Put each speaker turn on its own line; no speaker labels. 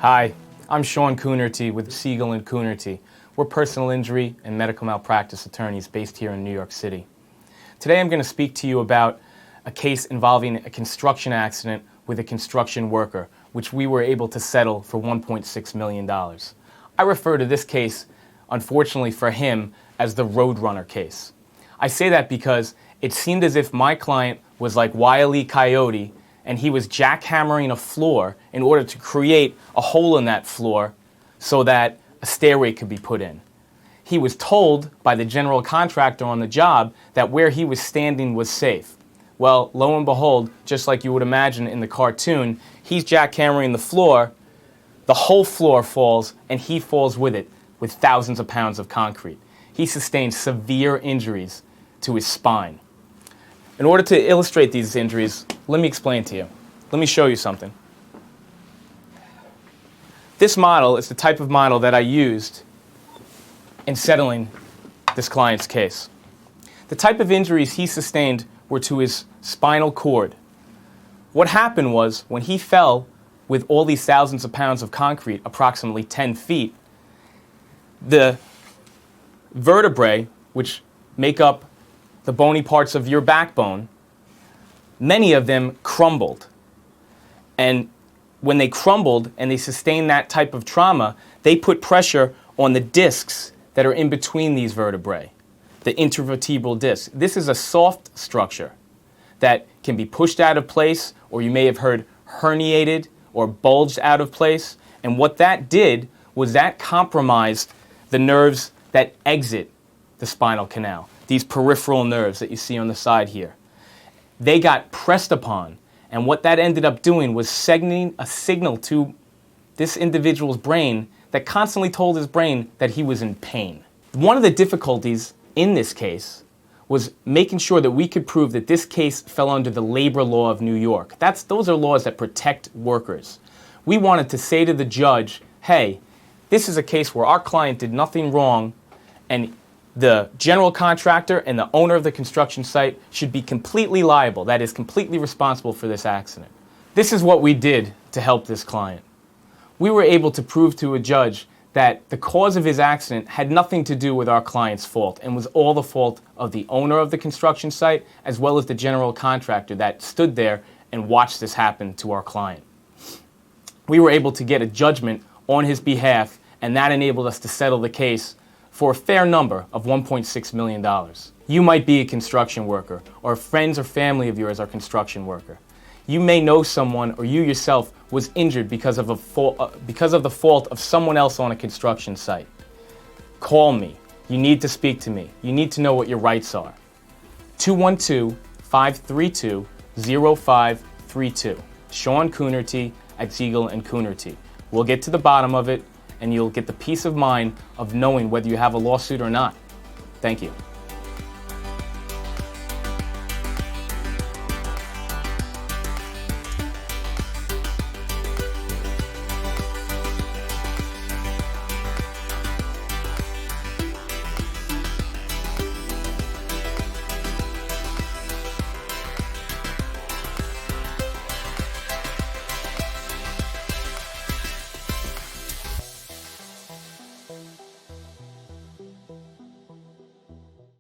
Hi, I'm Siegel Coonerty with Siegel Coonerty. We're personal injury and medical malpractice attorneys based here in New York City. Today I'm going to speak to you about a case involving a construction accident with a construction worker, which we were able to settle for $1.6 million. I refer to this case, unfortunately for him, as the Roadrunner case. I say that because it seemed as if my client was like Wile E. Coyote and he was jackhammering a floor in order to create a hole in that floor so that a stairway could be put in. He was told by the general contractor on the job that where he was standing was safe. Well, lo and behold, just like you would imagine in the cartoon, he's jackhammering the floor, the whole floor falls, and he falls with it, with thousands of pounds of concrete. He sustained severe injuries to his spine. In order to illustrate these injuries, let me explain to you. Let me show you something. This model is the type of model that I used in settling this client's case. The type of injuries he sustained were to his spinal cord. What happened was, when he fell with all these thousands of pounds of concrete, approximately 10 feet, the vertebrae, which make up the bony parts of your backbone, many of them crumbled. And when they crumbled and they sustained that type of trauma, they put pressure on the discs that are in between these vertebrae, the intervertebral disc. This is a soft structure that can be pushed out of place, or you may have heard herniated or bulged out of place. And what that did was that compromised the nerves that exit the spinal canal, these peripheral nerves that you see on the side here. They got pressed upon, and what that ended up doing was sending a signal to this individual's brain that constantly told his brain that he was in pain. One of the difficulties in this case was making sure that we could prove that this case fell under the labor law of New York. Those are laws that protect workers. We wanted to say to the judge, hey, this is a case where our client did nothing wrong, and the general contractor and the owner of the construction site should be completely liable, that is, completely responsible for this accident. This is what we did to help this client. We were able to prove to a judge that the cause of his accident had nothing to do with our client's fault and was all the fault of the owner of the construction site as well as the general contractor that stood there and watched this happen to our client. We were able to get a judgment on his behalf, and that enabled us to settle the case for a fair number of $1.6 million. You might be a construction worker, or friends or family of yours are construction worker. You may know someone, or you yourself was injured because of the fault of someone else on a construction site. Call me. You need to speak to me. You need to know what your rights are. 212-532-0532. Siegel Coonerty at Siegel Coonerty. We'll get to the bottom of it, and you'll get the peace of mind of knowing whether you have a lawsuit or not. Thank you.